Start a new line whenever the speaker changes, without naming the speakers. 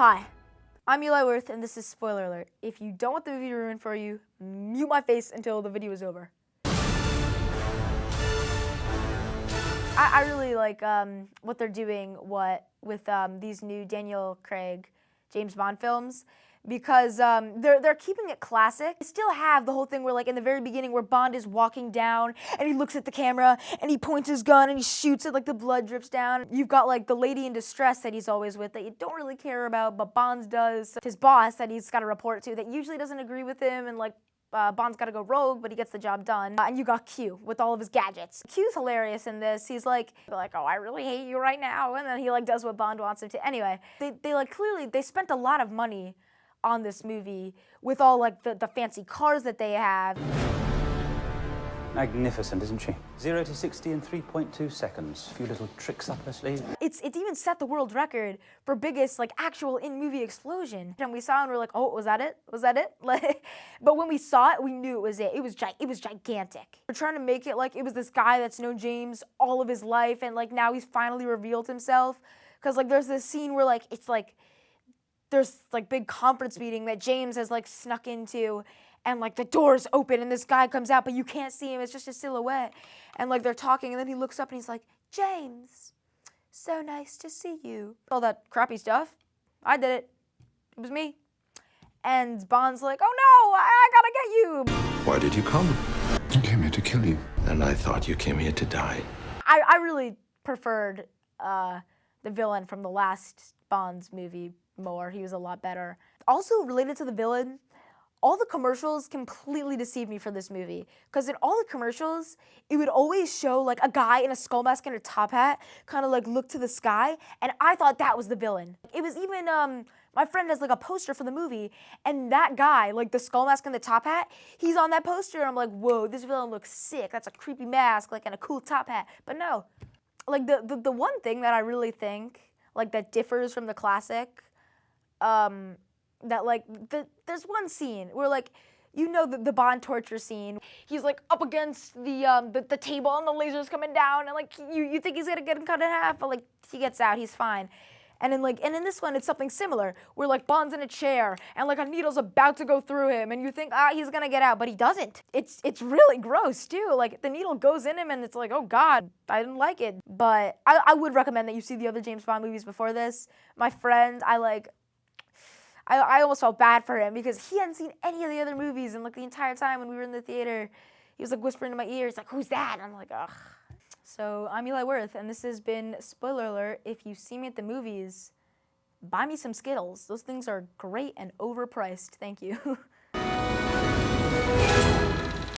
Hi, I'm Eli Worth, and this is Spoiler Alert. If you don't want the movie to ruin for you, mute my face until the video is over. I really like what they're doing with these new Daniel Craig James Bond films, because they're keeping it classic. They still have the whole thing where, like, in the very beginning where Bond is walking down and he looks at the camera and he points his gun and he shoots it, like the blood drips down. You've got like the lady in distress that he's always with that you don't really care about, but Bond does. His boss that he's got to report to that usually doesn't agree with him, and like Bond's got to go rogue, but he gets the job done. And you got Q with all of his gadgets. Q's hilarious in this. He's like, oh, I really hate you right now. And then he like does what Bond wants him to. Anyway, they like clearly, they spent a lot of money on this movie with all like the fancy cars that they have.
Magnificent, isn't she? 0 to 60 in 3.2 seconds. A few little tricks up her sleeve.
It's even set the world record for biggest like actual in-movie explosion. And we saw it and we're like, oh, was that it? Was that it? Like, but when we saw it, we knew it was it. It was gigantic. We're trying to make it like it was this guy that's known James all of his life, and like now he's finally revealed himself. Cause like there's this scene where like it's like there's like big conference meeting that James has like snuck into, and like the doors open and this guy comes out, but you can't see him, it's just a silhouette. And like they're talking, and then he looks up and he's like, James, so nice to see you. All that crappy stuff, I did it. It was me. And Bond's like, oh no, I gotta get you.
Why did you come? I came here to kill you. And I thought you came here to die.
I really preferred the villain from the last Bond's movie more. He was a lot better. Also related to the villain, all the commercials completely deceived me for this movie, because in all the commercials, it would always show like a guy in a skull mask and a top hat kind of like look to the sky, and I thought that was the villain. It was even, my friend has like a poster for the movie, and that guy, like the skull mask and the top hat, he's on that poster, and I'm like, whoa, this villain looks sick. That's a creepy mask, like, and a cool top hat. But no, like the one thing that I really think, like, that differs from the classic, that like there's one scene where, like, you know, the Bond torture scene, he's like up against the table and the laser's coming down, and like you think he's gonna get cut in half, but like he gets out, he's fine. And in this one it's something similar where like Bond's in a chair and like a needle's about to go through him, and you think he's gonna get out, but he doesn't. It's really gross too. Like the needle goes in him and it's like, oh god, I didn't like it. But I would recommend that you see the other James Bond movies before this. My friend, I almost felt bad for him because he hadn't seen any of the other movies, and like the entire time when we were in the theater, he was like whispering in my ear, he's like, who's that? And I'm like, ugh. So I'm Eli Worth, and this has been Spoiler Alert. If you see me at the movies, buy me some Skittles. Those things are great and overpriced. Thank you.